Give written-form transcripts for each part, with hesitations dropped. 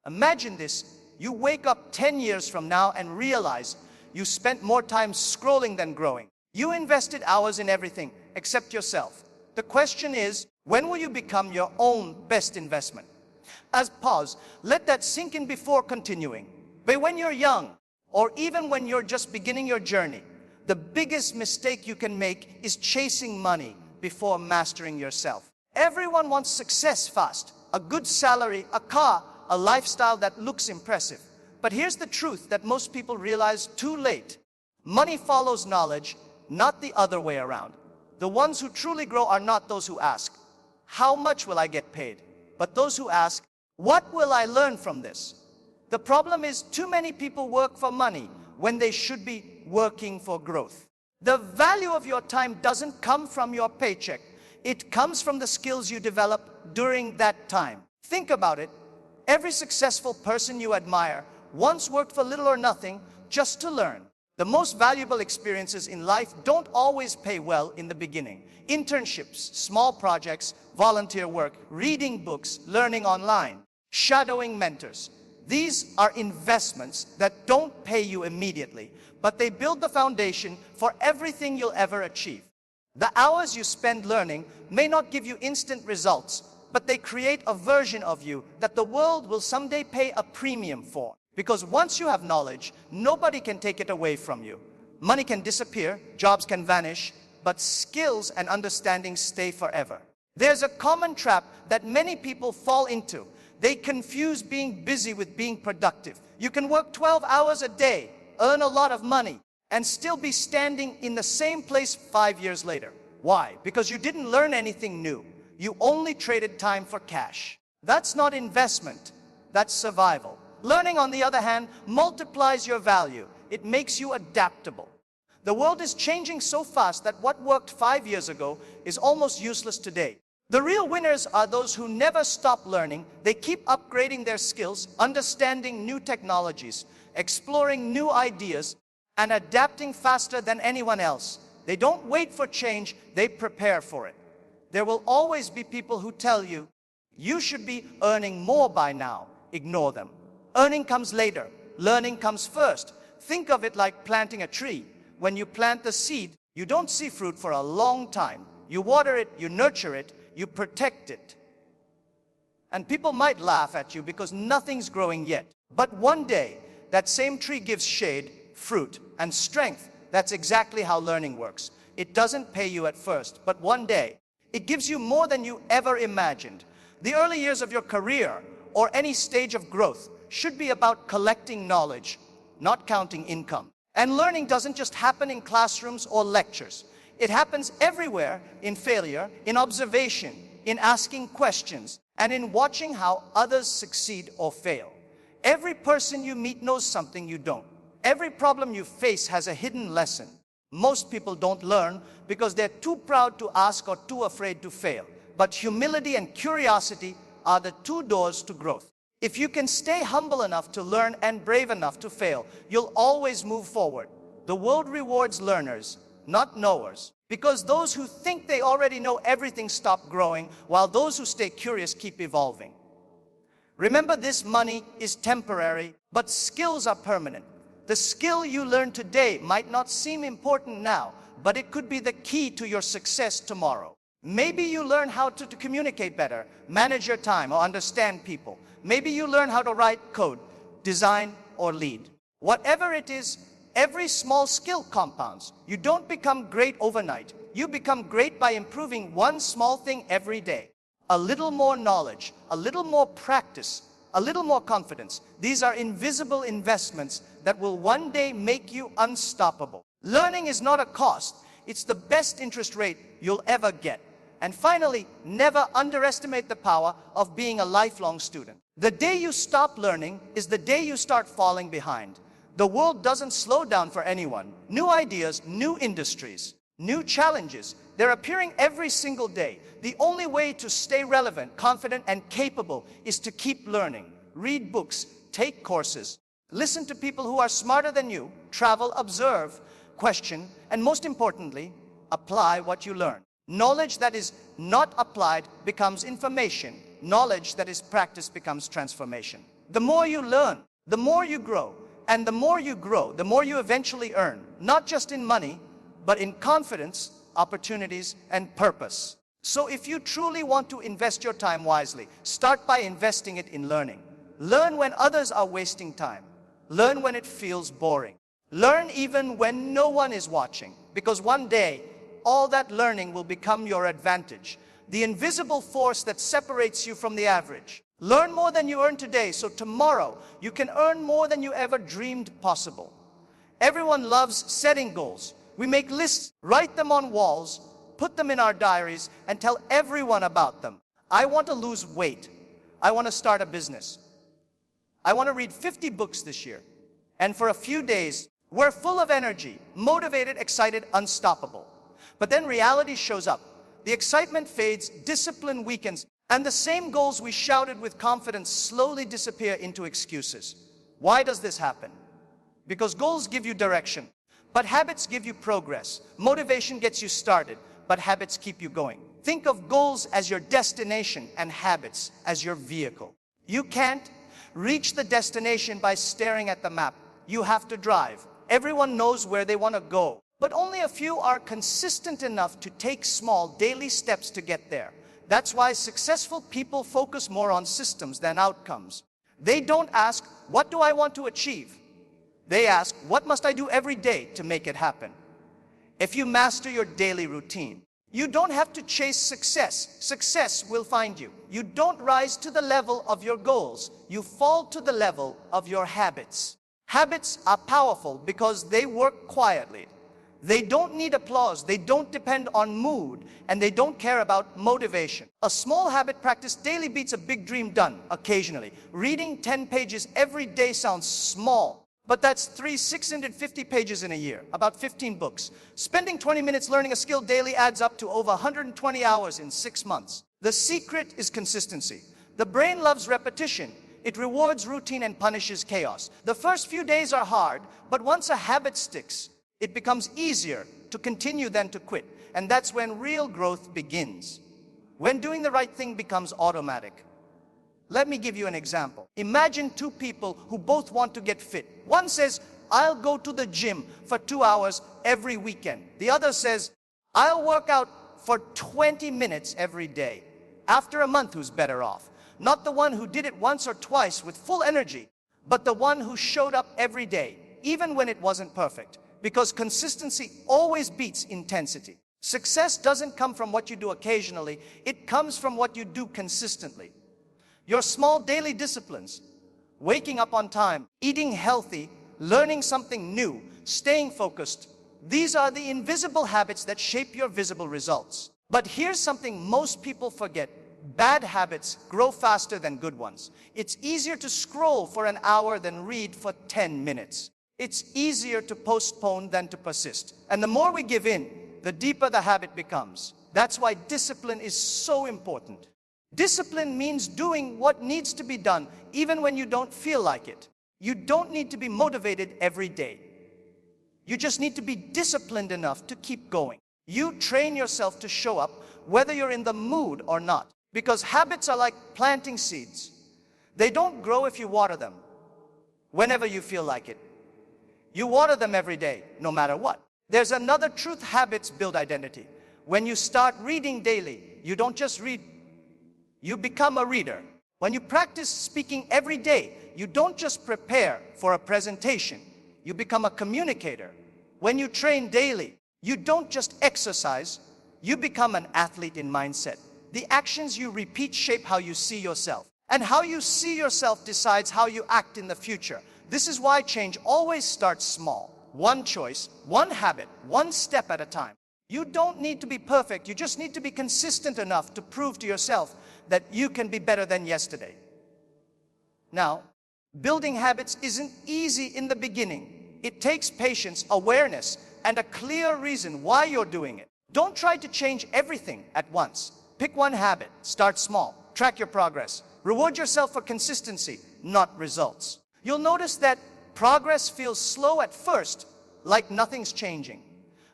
Imagine this. You wake up 10 years from now and realize you spent more time scrolling than growing. You invested hours in everything except yourself. The question is, when will you become your own best investment? Pause. Let that sink in before continuing. But when you're young, or even when you're just beginning your journey, the biggest mistake you can make is chasing money before mastering yourself. Everyone wants success fast, a good salary, a car, a lifestyle that looks impressive. But here's the truth that most people realize too late. Money follows knowledge, not the other way around. The ones who truly grow are not those who ask, "How much will I get paid?" but those who ask, "What will I learn from this?" The problem is too many people work for money when they should be working for growth. The value of your time doesn't come from your paycheck. It comes from the skills you develop during that time. Think about it. Every successful person you admire once worked for little or nothing just to learn. The most valuable experiences in life don't always pay well in the beginning. Internships, small projects, volunteer work, reading books, learning online, shadowing mentors. These are investments that don't pay you immediately, but they build the foundation for everything you'll ever achieve. The hours you spend learning may not give you instant results, but they create a version of you that the world will someday pay a premium for. Because once you have knowledge, nobody can take it away from you. Money can disappear, jobs can vanish, but skills and understanding stay forever. There's a common trap that many people fall into. They confuse being busy with being productive. You can work 12 hours a day, earn a lot of money, and still be standing in the same place 5 years later. Why? Because you didn't learn anything new. You only traded time for cash. That's not investment, that's survival. Learning, on the other hand, multiplies your value. It makes you adaptable. The world is changing so fast that what worked 5 years ago is almost useless today. The real winners are those who never stop learning. They keep upgrading their skills, understanding new technologies, exploring new ideas, and adapting faster than anyone else. They don't wait for change, they prepare for it. There will always be people who tell you, "You should be earning more by now." Ignore them. Earning comes later. Learning comes first. Think of it like planting a tree. When you plant the seed, you don't see fruit for a long time. You water it, you nurture it, you protect it. And people might laugh at you because nothing's growing yet. But one day, that same tree gives shade, fruit, and strength. That's exactly how learning works. It doesn't pay you at first, but one day, it gives you more than you ever imagined. The early years of your career, or any stage of growth, should be about collecting knowledge, not counting income. And learning doesn't just happen in classrooms or lectures. It happens everywhere, in failure, in observation, in asking questions, and in watching how others succeed or fail. Every person you meet knows something you don't. Every problem you face has a hidden lesson. Most people don't learn because they're too proud to ask or too afraid to fail. But humility and curiosity are the two doors to growth. If you can stay humble enough to learn and brave enough to fail, you'll always move forward. The world rewards learners, not knowers. Because those who think they already know everything stop growing, while those who stay curious keep evolving. Remember this: money is temporary, but skills are permanent. The skill you learn today might not seem important now, but it could be the key to your success tomorrow. Maybe you learn how to communicate better, manage your time, or understand people. Maybe you learn how to write code, design, or lead. Whatever it is, every small skill compounds. You don't become great overnight. You become great by improving one small thing every day. A little more knowledge, a little more practice, a little more confidence. These are invisible investments that will one day make you unstoppable. Learning is not a cost. It's the best interest rate you'll ever get. And finally, never underestimate the power of being a lifelong student. The day you stop learning is the day you start falling behind. The world doesn't slow down for anyone. New ideas, new industries, new challenges, they're appearing every single day. The only way to stay relevant, confident, and capable is to keep learning. Read books, take courses, listen to people who are smarter than you, travel, observe, question, and most importantly, apply what you learn. Knowledge that is not applied becomes information. Knowledge that is practiced becomes transformation. The more you learn, the more you grow. And the more you grow, the more you eventually earn, not just in money, but in confidence, opportunities, and purpose. So if you truly want to invest your time wisely, start by investing it in learning. Learn when others are wasting time. Learn when it feels boring. Learn even when no one is watching, because one day, all that learning will become your advantage, the invisible force that separates you from the average. Learn more than you earn today, so tomorrow you can earn more than you ever dreamed possible. Everyone loves setting goals. We make lists, write them on walls, put them in our diaries, and tell everyone about them. I want to lose weight. I want to start a business. I want to read 50 books this year. And for a few days, we're full of energy, motivated, excited, unstoppable. But then reality shows up. The excitement fades, discipline weakens, and the same goals we shouted with confidence slowly disappear into excuses. Why does this happen? Because goals give you direction, but habits give you progress. Motivation gets you started, but habits keep you going. Think of goals as your destination and habits as your vehicle. You can't reach the destination by staring at the map. You have to drive. Everyone knows where they want to go, but only a few are consistent enough to take small daily steps to get there. That's why successful people focus more on systems than outcomes. They don't ask, what do I want to achieve? They ask, what must I do every day to make it happen? If you master your daily routine, you don't have to chase success. Success will find you. You don't rise to the level of your goals. You fall to the level of your habits. Habits are powerful because they work quietly. They don't need applause, they don't depend on mood, and they don't care about motivation. A small habit practiced daily beats a big dream done occasionally. Reading 10 pages every day sounds small, but that's 650 pages in a year, about 15 books. Spending 20 minutes learning a skill daily adds up to over 120 hours in 6 months. The secret is consistency. The brain loves repetition. It rewards routine and punishes chaos. The first few days are hard, but once a habit sticks, it becomes easier to continue than to quit. And that's when real growth begins. When doing the right thing becomes automatic. Let me give you an example. Imagine two people who both want to get fit. One says, I'll go to the gym for 2 hours every weekend. The other says, I'll work out for 20 minutes every day. After a month, who's better off? Not the one who did it once or twice with full energy, but the one who showed up every day, even when it wasn't perfect. Because consistency always beats intensity. Success doesn't come from what you do occasionally, it comes from what you do consistently. Your small daily disciplines, waking up on time, eating healthy, learning something new, staying focused, these are the invisible habits that shape your visible results. But here's something most people forget. Bad habits grow faster than good ones. It's easier to scroll for an hour than read for 10 minutes. It's easier to postpone than to persist. And the more we give in, the deeper the habit becomes. That's why discipline is so important. Discipline means doing what needs to be done, even when you don't feel like it. You don't need to be motivated every day. You just need to be disciplined enough to keep going. You train yourself to show up, whether you're in the mood or not. Because habits are like planting seeds. They don't grow if you water them, whenever you feel like it. You water them every day, no matter what. There's another truth: habits build identity. When you start reading daily, you don't just read, you become a reader. When you practice speaking every day, you don't just prepare for a presentation, you become a communicator. When you train daily, you don't just exercise, you become an athlete in mindset. The actions you repeat shape how you see yourself. And how you see yourself decides how you act in the future. This is why change always starts small. One choice, one habit, one step at a time. You don't need to be perfect. You just need to be consistent enough to prove to yourself that you can be better than yesterday. Now, building habits isn't easy in the beginning. It takes patience, awareness, and a clear reason why you're doing it. Don't try to change everything at once. Pick one habit, start small, track your progress. Reward yourself for consistency, not results. You'll notice that progress feels slow at first, like nothing's changing.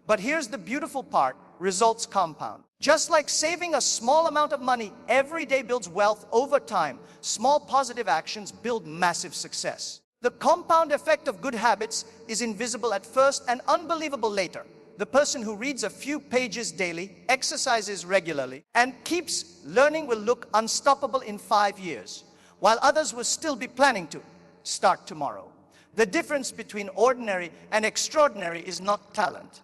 But here's the beautiful part: results compound. Just like saving a small amount of money every day builds wealth over time, small positive actions build massive success. The compound effect of good habits is invisible at first and unbelievable later. The person who reads a few pages daily, exercises regularly, and keeps learning will look unstoppable in 5 years, while others will still be planning to start tomorrow. The difference between ordinary and extraordinary is not talent.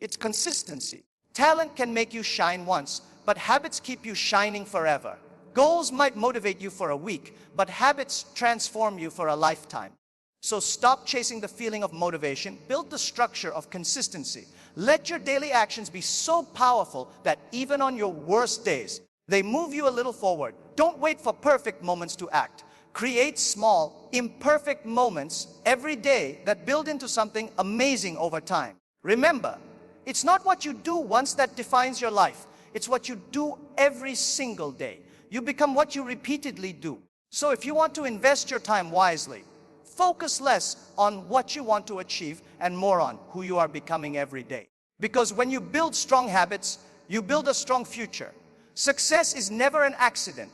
It's consistency. Talent can make you shine once, but habits keep you shining forever. Goals might motivate you for a week, but habits transform you for a lifetime. So stop chasing the feeling of motivation, build the structure of consistency. Let your daily actions be so powerful that even on your worst days, they move you a little forward. Don't wait for perfect moments to act. Create small, imperfect moments every day that build into something amazing over time. Remember, it's not what you do once that defines your life. It's what you do every single day. You become what you repeatedly do. So if you want to invest your time wisely, focus less on what you want to achieve and more on who you are becoming every day. Because when you build strong habits, you build a strong future. Success is never an accident.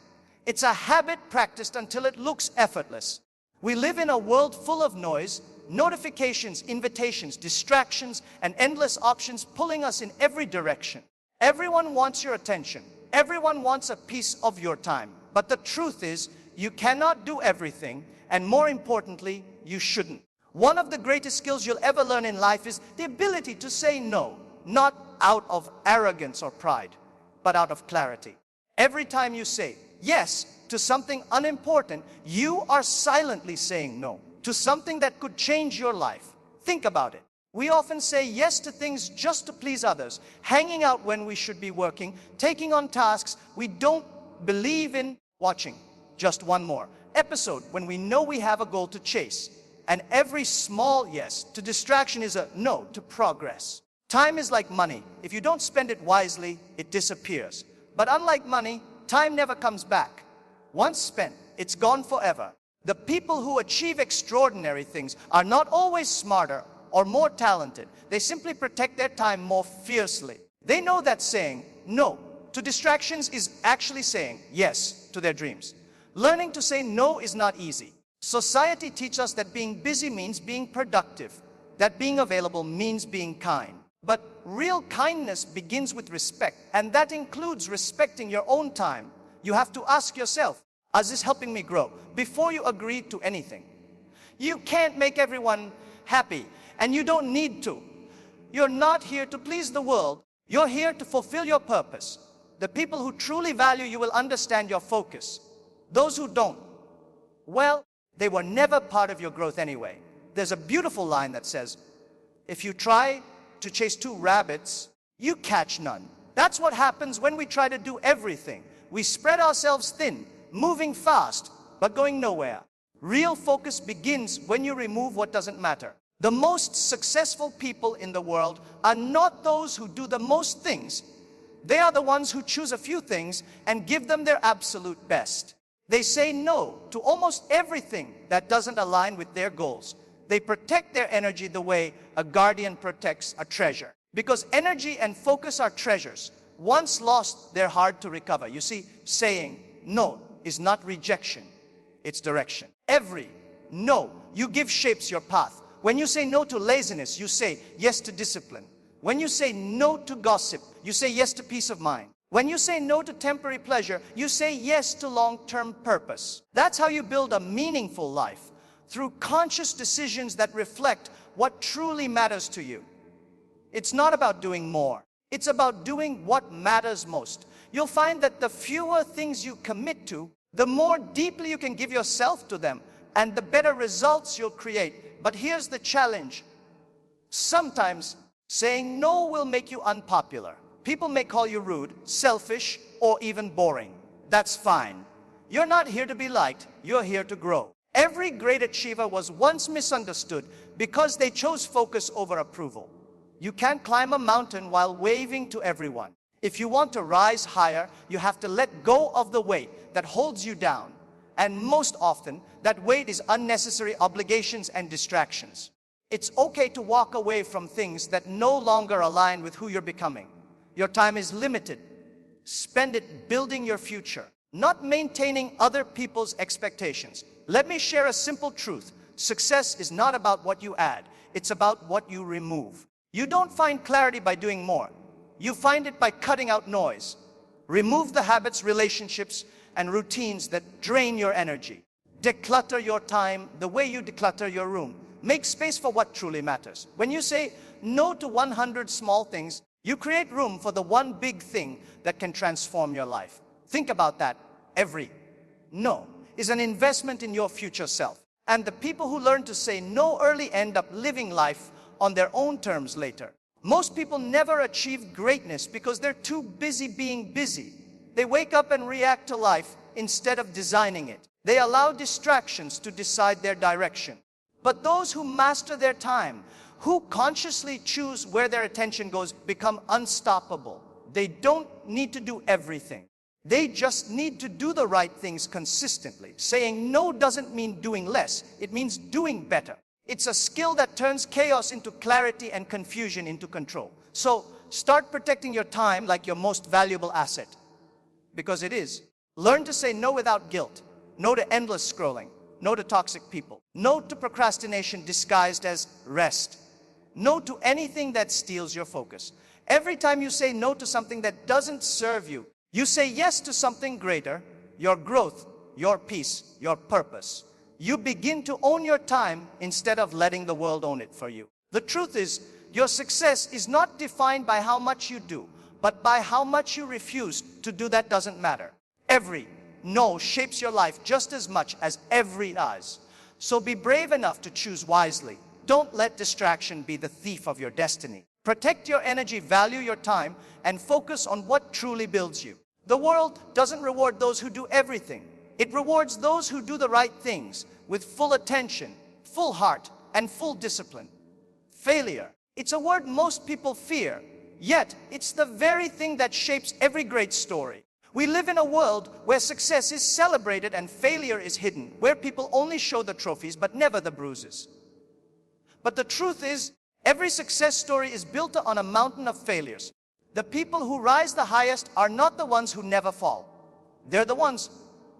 It's a habit practiced until it looks effortless. We live in a world full of noise, notifications, invitations, distractions, and endless options pulling us in every direction. Everyone wants your attention. Everyone wants a piece of your time. But the truth is, you cannot do everything, and more importantly, you shouldn't. One of the greatest skills you'll ever learn in life is the ability to say no, not out of arrogance or pride, but out of clarity. Every time you say yes to something unimportant, you are silently saying no to something that could change your life. Think about it. We often say yes to things just to please others, hanging out when we should be working, taking on tasks we don't believe in, watching just one more episode when we know we have a goal to chase. And every small yes to distraction is a no to progress. Time is like money. If you don't spend it wisely, it disappears. But unlike money, time never comes back. Once spent, it's gone forever. The people who achieve extraordinary things are not always smarter or more talented. They simply protect their time more fiercely. They know that saying no to distractions is actually saying yes to their dreams. Learning to say no is not easy. Society teaches us that being busy means being productive, that being available means being kind. But real kindness begins with respect, and that includes respecting your own time. You have to ask yourself, is this helping me grow? Before you agree to anything. You can't make everyone happy, and you don't need to. You're not here to please the world. You're here to fulfill your purpose. The people who truly value you will understand your focus. Those who don't, well, they were never part of your growth anyway. There's a beautiful line that says, if you try to chase 2 rabbits, you catch none. That's what happens when we try to do everything. We spread ourselves thin, moving fast, but going nowhere. Real focus begins when you remove what doesn't matter. The most successful people in the world are not those who do the most things. They are the ones who choose a few things and give them their absolute best. They say no to almost everything that doesn't align with their goals. They protect their energy the way a guardian protects a treasure. Because energy and focus are treasures. Once lost, they're hard to recover. You see, saying no is not rejection, it's direction. Every no you give shapes your path. When you say no to laziness, you say yes to discipline. When you say no to gossip, you say yes to peace of mind. When you say no to temporary pleasure, you say yes to long-term purpose. That's how you build a meaningful life, through conscious decisions that reflect what truly matters to you. It's not about doing more. It's about doing what matters most. You'll find that the fewer things you commit to, the more deeply you can give yourself to them, and the better results you'll create. But here's the challenge. Sometimes saying no will make you unpopular. People may call you rude, selfish, or even boring. That's fine. You're not here to be liked. You're here to grow. Every great achiever was once misunderstood because they chose focus over approval. You can't climb a mountain while waving to everyone. If you want to rise higher, you have to let go of the weight that holds you down. And most often, that weight is unnecessary obligations and distractions. It's okay to walk away from things that no longer align with who you're becoming. Your time is limited. Spend it building your future, not maintaining other people's expectations. Let me share a simple truth. Success is not about what you add. It's about what you remove. You don't find clarity by doing more. You find it by cutting out noise. Remove the habits, relationships, and routines that drain your energy. Declutter your time the way you declutter your room. Make space for what truly matters. When you say no to 100 small things, you create room for the one big thing that can transform your life. Think about that. Every no is an investment in your future self. And the people who learn to say no early end up living life on their own terms later. Most people never achieve greatness because they're too busy being busy. They wake up and react to life instead of designing it. They allow distractions to decide their direction. But those who master their time, who consciously choose where their attention goes, become unstoppable. They don't need to do everything. They just need to do the right things consistently. Saying no doesn't mean doing less. It means doing better. It's a skill that turns chaos into clarity and confusion into control. So start protecting your time like your most valuable asset. Because it is. Learn to say no without guilt. No to endless scrolling. No to toxic people. No to procrastination disguised as rest. No to anything that steals your focus. Every time you say no to something that doesn't serve you, you say yes to something greater, your growth, your peace, your purpose. You begin to own your time instead of letting the world own it for you. The truth is, your success is not defined by how much you do, but by how much you refuse to do that doesn't matter. Every no shapes your life just as much as every does. So be brave enough to choose wisely. Don't let distraction be the thief of your destiny. Protect your energy, value your time, and focus on what truly builds you. The world doesn't reward those who do everything. It rewards those who do the right things with full attention, full heart, and full discipline. Failure. It's a word most people fear, yet it's the very thing that shapes every great story. We live in a world where success is celebrated and failure is hidden, where people only show the trophies but never the bruises. But the truth is, every success story is built on a mountain of failures. The people who rise the highest are not the ones who never fall. They're the ones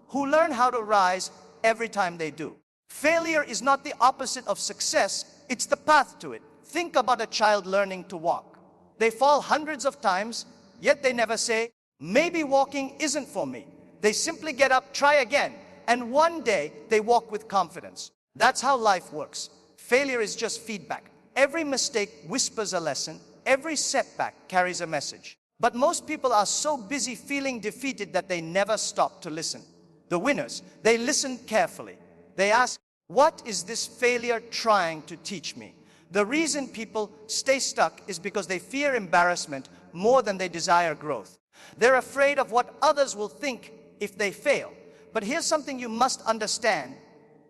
who learn how to rise every time they do. Failure is not the opposite of success, it's the path to it. Think about a child learning to walk. They fall hundreds of times, yet they never say, maybe walking isn't for me. They simply get up, try again, and one day they walk with confidence. That's how life works. Failure is just feedback. Every mistake whispers a lesson. Every setback carries a message. But most people are so busy feeling defeated that they never stop to listen. The winners, they listen carefully. They ask, what is this failure trying to teach me? The reason people stay stuck is because they fear embarrassment more than they desire growth. They're afraid of what others will think if they fail. But here's something you must understand.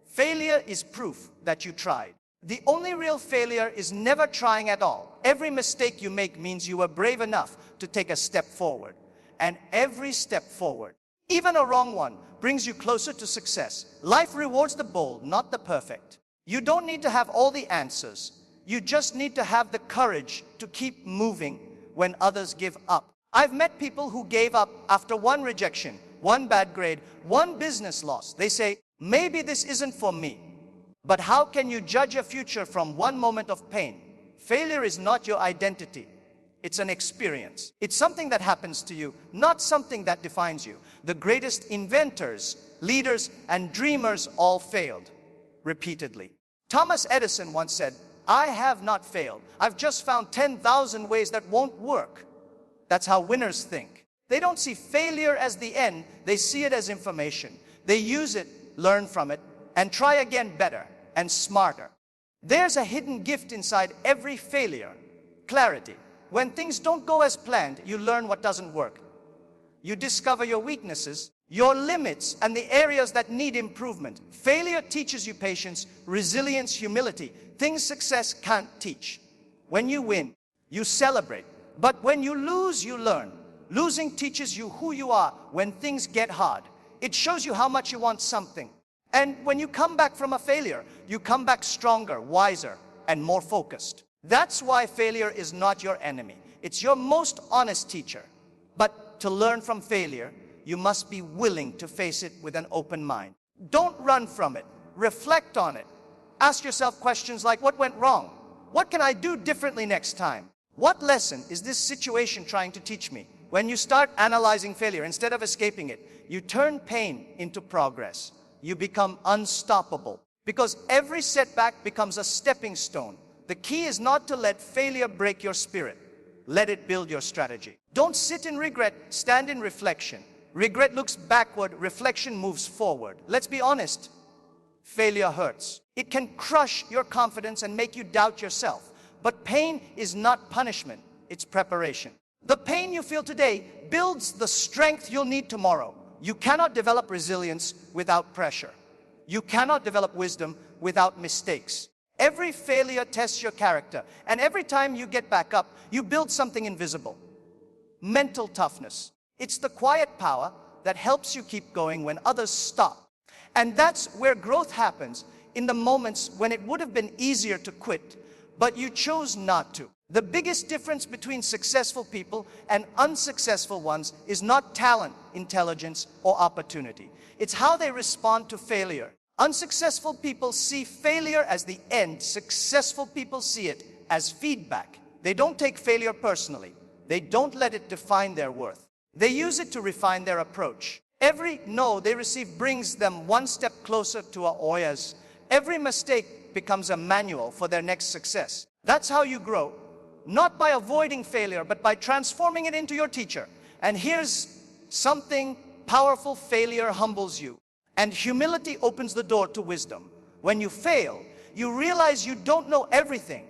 Failure is proof that you tried. The only real failure is never trying at all. Every mistake you make means you were brave enough to take a step forward. And every step forward, even a wrong one, brings you closer to success. Life rewards the bold, not the perfect. You don't need to have all the answers. You just need to have the courage to keep moving when others give up. I've met people who gave up after one rejection, one bad grade, one business loss. They say, maybe this isn't for me. But how can you judge a future from one moment of pain? Failure is not your identity. It's an experience. It's something that happens to you, not something that defines you. The greatest inventors, leaders, and dreamers all failed repeatedly. Thomas Edison once said, I have not failed. I've just found 10,000 ways that won't work. That's how winners think. They don't see failure as the end. They see it as information. They use it, learn from it, and try again better and smarter. There's a hidden gift inside every failure. Clarity. When things don't go as planned, you learn what doesn't work. You discover your weaknesses, your limits, and the areas that need improvement. Failure teaches you patience, resilience, humility, things success can't teach. When you win, you celebrate. But when you lose, you learn. Losing teaches you who you are when things get hard. It shows you how much you want something. And when you come back from a failure, you come back stronger, wiser, and more focused. That's why failure is not your enemy. It's your most honest teacher. But to learn from failure, you must be willing to face it with an open mind. Don't run from it. Reflect on it. Ask yourself questions like, what went wrong? What can I do differently next time? What lesson is this situation trying to teach me? When you start analyzing failure, instead of escaping it, you turn pain into progress. You become unstoppable. Because every setback becomes a stepping stone. The key is not to let failure break your spirit. Let it build your strategy. Don't sit in regret, stand in reflection. Regret looks backward, reflection moves forward. Let's be honest. Failure hurts. It can crush your confidence and make you doubt yourself. But pain is not punishment, it's preparation. The pain you feel today builds the strength you'll need tomorrow. You cannot develop resilience without pressure. You cannot develop wisdom without mistakes. Every failure tests your character, and every time you get back up, you build something invisible. Mental toughness. It's the quiet power that helps you keep going when others stop. And that's where growth happens, in the moments when it would have been easier to quit, but you chose not to. The biggest difference between successful people and unsuccessful ones is not talent, intelligence, or opportunity. It's how they respond to failure. Unsuccessful people see failure as the end. Successful people see it as feedback. They don't take failure personally. They don't let it define their worth. They use it to refine their approach. Every no they receive brings them one step closer to a oyas. Every mistake becomes a manual for their next success. That's how you grow. Not by avoiding failure, but by transforming it into your teacher. And here's something powerful: failure humbles you. And humility opens the door to wisdom. When you fail, you realize you don't know everything.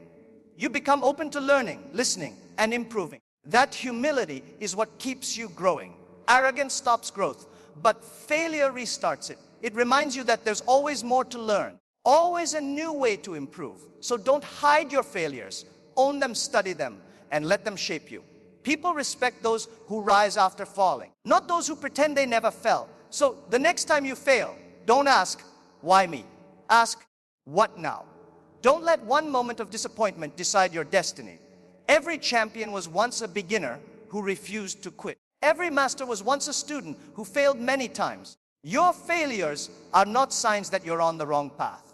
You become open to learning, listening, and improving. That humility is what keeps you growing. Arrogance stops growth, but failure restarts it. It reminds you that there's always more to learn, always a new way to improve. So don't hide your failures. Own them, study them, and let them shape you. People respect those who rise after falling, not those who pretend they never fell. So the next time you fail, don't ask, why me? Ask, what now? Don't let one moment of disappointment decide your destiny. Every champion was once a beginner who refused to quit. Every master was once a student who failed many times. Your failures are not signs that you're on the wrong path.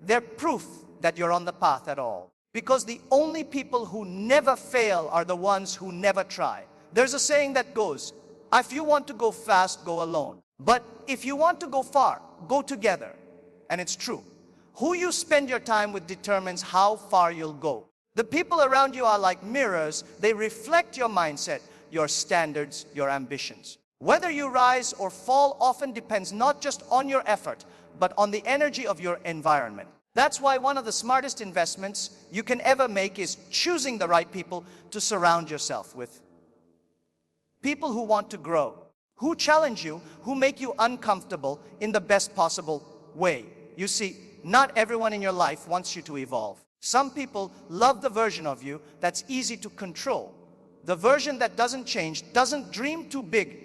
They're proof that you're on the path at all. Because the only people who never fail are the ones who never try. There's a saying that goes, if you want to go fast, go alone. But if you want to go far, go together. And it's true. Who you spend your time with determines how far you'll go. The people around you are like mirrors. They reflect your mindset, your standards, your ambitions. Whether you rise or fall often depends not just on your effort, but on the energy of your environment. That's why one of the smartest investments you can ever make is choosing the right people to surround yourself with. People who want to grow, who challenge you, who make you uncomfortable in the best possible way. You see, not everyone in your life wants you to evolve. Some people love the version of you that's easy to control. The version that doesn't change, doesn't dream too big,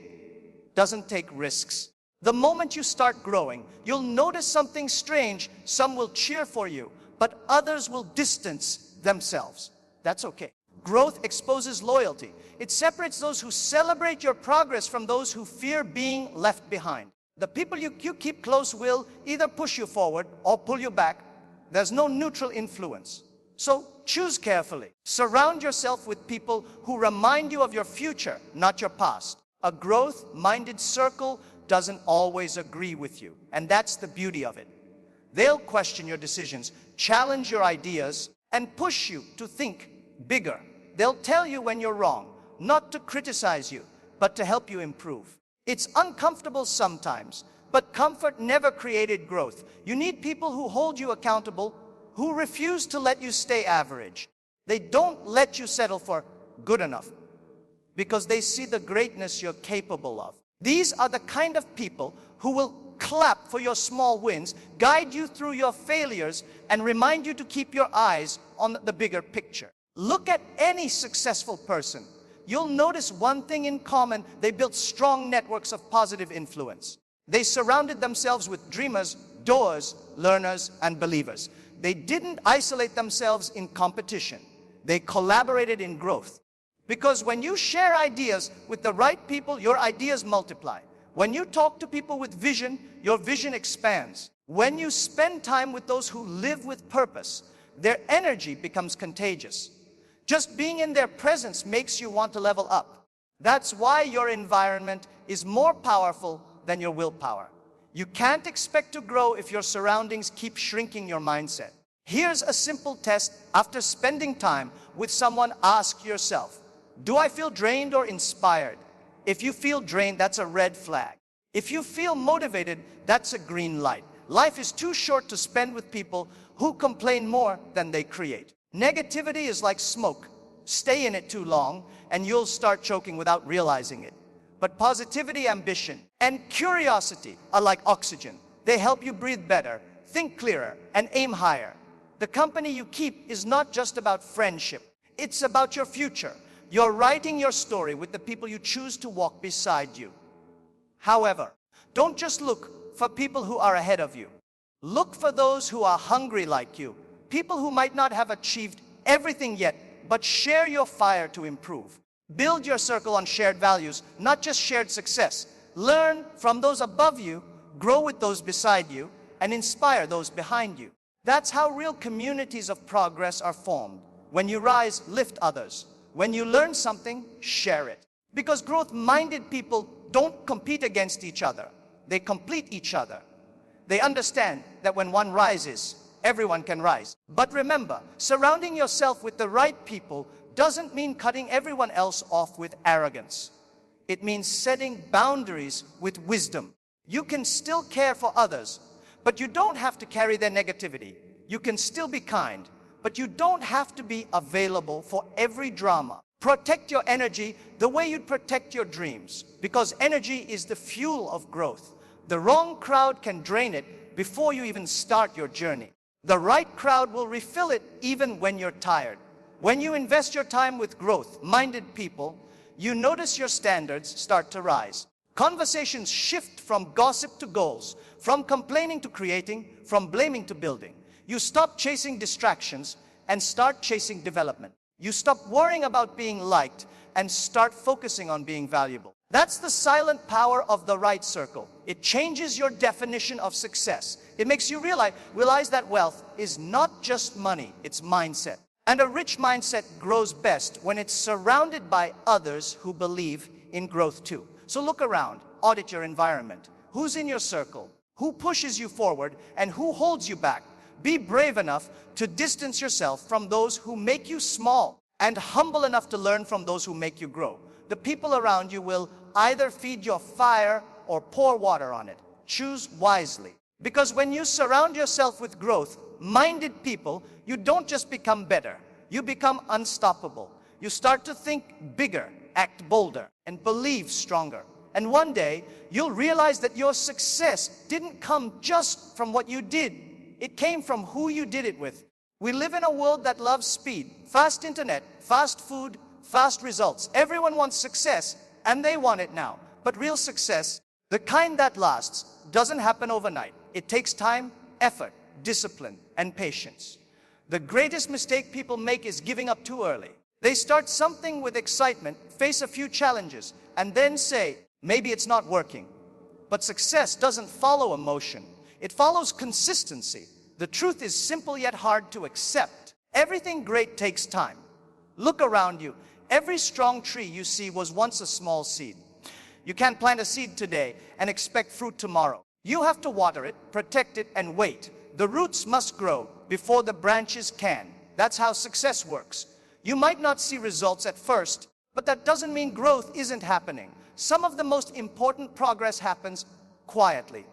doesn't take risks. The moment you start growing, you'll notice something strange. Some will cheer for you, but others will distance themselves. That's okay. Growth exposes loyalty. It separates those who celebrate your progress from those who fear being left behind. The people you keep close will either push you forward or pull you back. There's no neutral influence. So choose carefully. Surround yourself with people who remind you of your future, not your past. A growth-minded circle doesn't always agree with you, and that's the beauty of it. They'll question your decisions, challenge your ideas, and push you to think bigger. They'll tell you when you're wrong, not to criticize you, but to help you improve. It's uncomfortable sometimes, but comfort never created growth. You need people who hold you accountable, who refuse to let you stay average. They don't let you settle for good enough, because they see the greatness you're capable of. These are the kind of people who will clap for your small wins, guide you through your failures, and remind you to keep your eyes on the bigger picture. Look at any successful person. You'll notice one thing in common: they built strong networks of positive influence. They surrounded themselves with dreamers, doers, learners, and believers. They didn't isolate themselves in competition. They collaborated in growth. Because when you share ideas with the right people, your ideas multiply. When you talk to people with vision, your vision expands. When you spend time with those who live with purpose, their energy becomes contagious. Just being in their presence makes you want to level up. That's why your environment is more powerful than your willpower. You can't expect to grow if your surroundings keep shrinking your mindset. Here's a simple test. After spending time with someone, ask yourself, do I feel drained or inspired? If you feel drained, that's a red flag. If you feel motivated, that's a green light. Life is too short to spend with people who complain more than they create. Negativity is like smoke. Stay in it too long and you'll start choking without realizing it. But positivity, ambition, and curiosity are like oxygen. They help you breathe better, think clearer, and aim higher. The company you keep is not just about friendship. It's about your future. You're writing your story with the people you choose to walk beside you. However, don't just look for people who are ahead of you. Look for those who are hungry like you. People who might not have achieved everything yet, but share your fire to improve. Build your circle on shared values, not just shared success. Learn from those above you, grow with those beside you, and inspire those behind you. That's how real communities of progress are formed. When you rise, lift others. When you learn something, share it. Because growth-minded people don't compete against each other. They complete each other. They understand that when one rises, everyone can rise. But remember, surrounding yourself with the right people doesn't mean cutting everyone else off with arrogance. It means setting boundaries with wisdom. You can still care for others, but you don't have to carry their negativity. You can still be kind, but you don't have to be available for every drama. Protect your energy the way you'd protect your dreams, because energy is the fuel of growth. The wrong crowd can drain it before you even start your journey. The right crowd will refill it even when you're tired. When you invest your time with growth-minded people, you notice your standards start to rise. Conversations shift from gossip to goals, from complaining to creating, from blaming to building. You stop chasing distractions and start chasing development. You stop worrying about being liked and start focusing on being valuable. That's the silent power of the right circle. It changes your definition of success. It makes you realize that wealth is not just money, it's mindset. And a rich mindset grows best when it's surrounded by others who believe in growth too. So look around, audit your environment. Who's in your circle? Who pushes you forward and who holds you back? Be brave enough to distance yourself from those who make you small and humble enough to learn from those who make you grow. The people around you will either feed your fire or pour water on it. Choose wisely. Because when you surround yourself with growth-minded people, you don't just become better. You become unstoppable. You start to think bigger, act bolder, and believe stronger. And one day, you'll realize that your success didn't come just from what you did. It came from who you did it with. We live in a world that loves speed, fast internet, fast food, fast results. Everyone wants success, and they want it now. But real success, the kind that lasts, doesn't happen overnight. It takes time, effort, discipline, and patience. The greatest mistake people make is giving up too early. They start something with excitement, face a few challenges, and then say, maybe it's not working. But success doesn't follow emotion. It follows consistency. The truth is simple yet hard to accept. Everything great takes time. Look around you. Every strong tree you see was once a small seed. You can't plant a seed today and expect fruit tomorrow. You have to water it, protect it, and wait. The roots must grow before the branches can. That's how success works. You might not see results at first, but that doesn't mean growth isn't happening. Some of the most important progress happens quietly,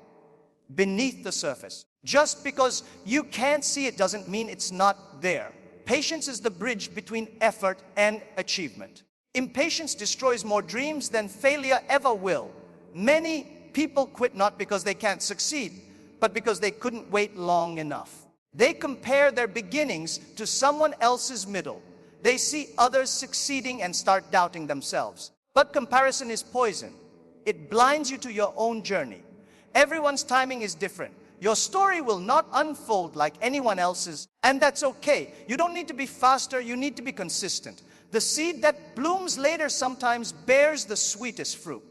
beneath the surface. Just because you can't see it doesn't mean it's not there. Patience is the bridge between effort and achievement. Impatience destroys more dreams than failure ever will. Many people quit not because they can't succeed, but because they couldn't wait long enough. They compare their beginnings to someone else's middle. They see others succeeding and start doubting themselves. But comparison is poison. It blinds you to your own journey. Everyone's timing is different. Your story will not unfold like anyone else's, and that's okay. You don't need to be faster, you need to be consistent. The seed that blooms later sometimes bears the sweetest fruit.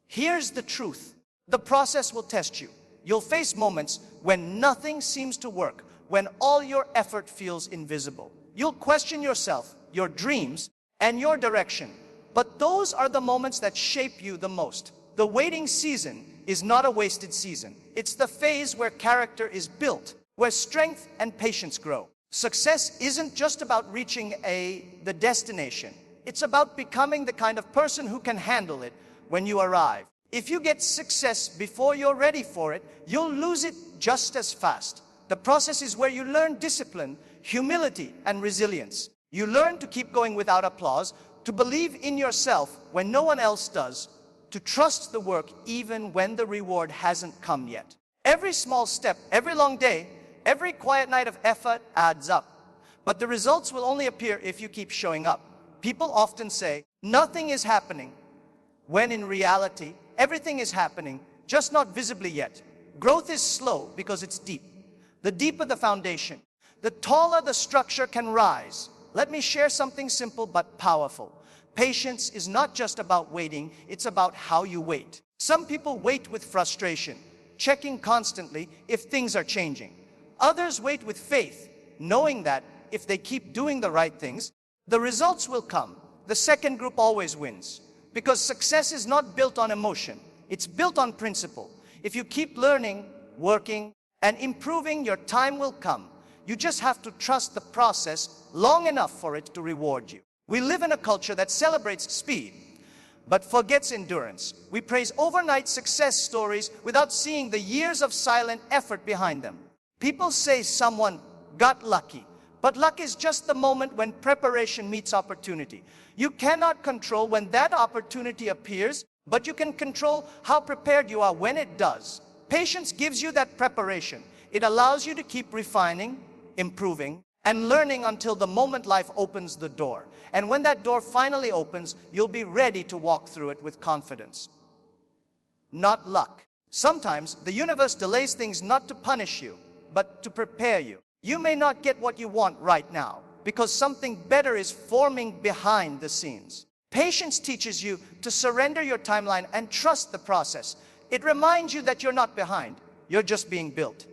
Here's the truth. The process will test you. You'll face moments when nothing seems to work, when all your effort feels invisible. You'll question yourself, your dreams, and your direction. But those are the moments that shape you the most. The waiting season is not a wasted season. It's the phase where character is built, where strength and patience grow. Success isn't just about reaching the destination. It's about becoming the kind of person who can handle it when you arrive. If you get success before you're ready for it, you'll lose it just as fast. The process is where you learn discipline, humility, and resilience. You learn to keep going without applause, to believe in yourself when no one else does, to trust the work even when the reward hasn't come yet. Every small step, every long day, every quiet night of effort adds up. But the results will only appear if you keep showing up. People often say, nothing is happening, when in reality, everything is happening, just not visibly yet. Growth is slow because it's deep. The deeper the foundation, the taller the structure can rise. Let me share something simple but powerful. Patience is not just about waiting, it's about how you wait. Some people wait with frustration, checking constantly if things are changing. Others wait with faith, knowing that if they keep doing the right things, the results will come. The second group always wins, because success is not built on emotion, it's built on principle. If you keep learning, working, and improving, your time will come. You just have to trust the process long enough for it to reward you. We live in a culture that celebrates speed, but forgets endurance. We praise overnight success stories without seeing the years of silent effort behind them. People say someone got lucky, but luck is just the moment when preparation meets opportunity. You cannot control when that opportunity appears, but you can control how prepared you are when it does. Patience gives you that preparation. It allows you to keep refining, improving, and learning until the moment life opens the door. And when that door finally opens, you'll be ready to walk through it with confidence. Not luck. Sometimes the universe delays things not to punish you, but to prepare you. You may not get what you want right now, because something better is forming behind the scenes. Patience teaches you to surrender your timeline and trust the process. It reminds you that you're not behind, you're just being built.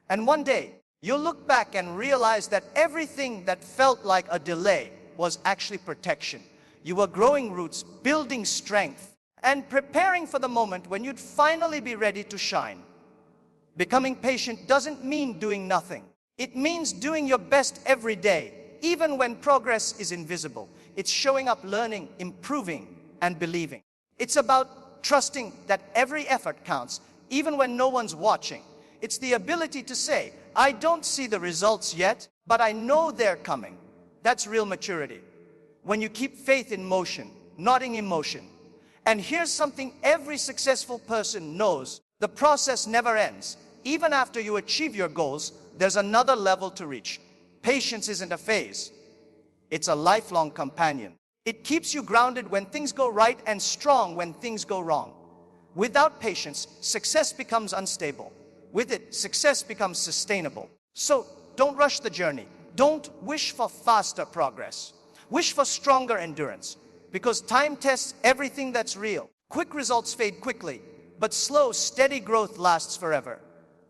And one day, you'll look back and realize that everything that felt like a delay was actually protection. You were growing roots, building strength, and preparing for the moment when you'd finally be ready to shine. Becoming patient doesn't mean doing nothing. It means doing your best every day, even when progress is invisible. It's showing up, learning, improving, and believing. It's about trusting that every effort counts, even when no one's watching. It's the ability to say, I don't see the results yet, but I know they're coming. That's real maturity. When you keep faith in motion, not in emotion. And here's something every successful person knows. The process never ends. Even after you achieve your goals, there's another level to reach. Patience isn't a phase. It's a lifelong companion. It keeps you grounded when things go right and strong when things go wrong. Without patience, success becomes unstable. With it, success becomes sustainable. So don't rush the journey. Don't wish for faster progress. Wish for stronger endurance, because time tests everything that's real. Quick results fade quickly, but slow, steady growth lasts forever.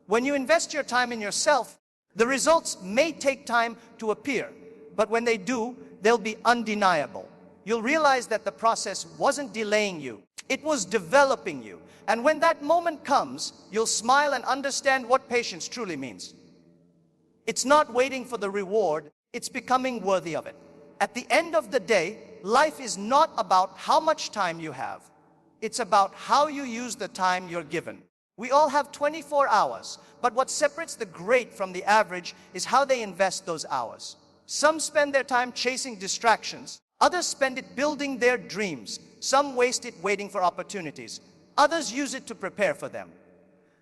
When you invest your time in yourself, the results may take time to appear, but when they do, they'll be undeniable. You'll realize that the process wasn't delaying you, it was developing you. And when that moment comes, you'll smile and understand what patience truly means. It's not waiting for the reward, it's becoming worthy of it. At the end of the day, life is not about how much time you have. It's about how you use the time you're given. We all have 24 hours, but what separates the great from the average is how they invest those hours. Some spend their time chasing distractions. Others spend it building their dreams. Some waste it waiting for opportunities. Others use it to prepare for them.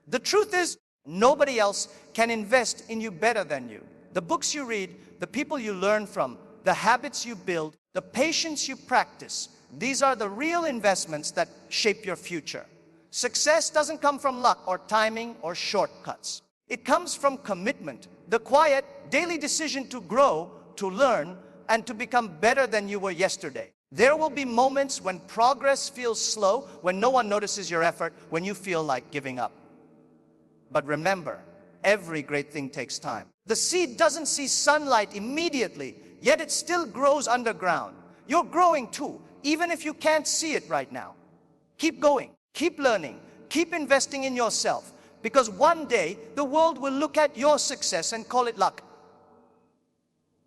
The truth is, nobody else can invest in you better than you. The books you read, the people you learn from, the habits you build, the patience you practice, these are the real investments that shape your future. Success doesn't come from luck or timing or shortcuts. It comes from commitment, the quiet, daily decision to grow, to learn, and to become better than you were yesterday. There will be moments when progress feels slow, when no one notices your effort, when you feel like giving up. But remember, every great thing takes time. The seed doesn't see sunlight immediately, yet it still grows underground. You're growing too, even if you can't see it right now. Keep going, keep learning, keep investing in yourself, because one day the world will look at your success and call it luck.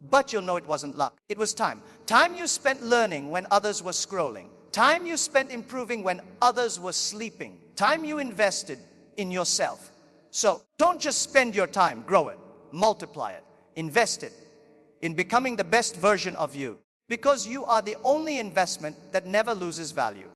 But you'll know it wasn't luck. It was time. Time you spent learning when others were scrolling. Time you spent improving when others were sleeping. Time you invested in yourself. So don't just spend your time, grow it, multiply it, invest it in becoming the best version of you. Because you are the only investment that never loses value.